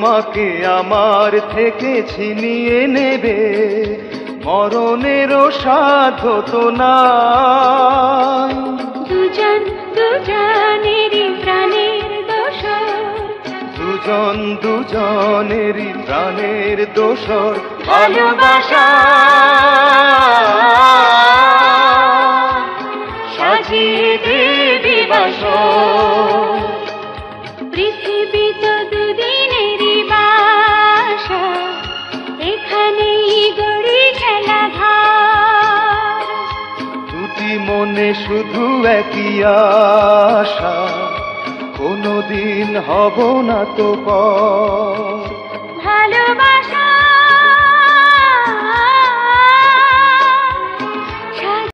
তোমাকে আমার থেকে ছিনিয়ে নেবে, মরণেরও সাধ্য তো নাই। দুজন দুজনেরই প্রাণের দোসর, দুজন দুজনেরই প্রাণের দোসর, ভালোবাসা সাজিয়ে দেবে বাসর। পৃথিবী তো দুদিনেরই বাসা, এখানেই গড়ি খেলাঘর। দুটি মনে শুধু একই আশা, কোনোদিন হব না তো পর।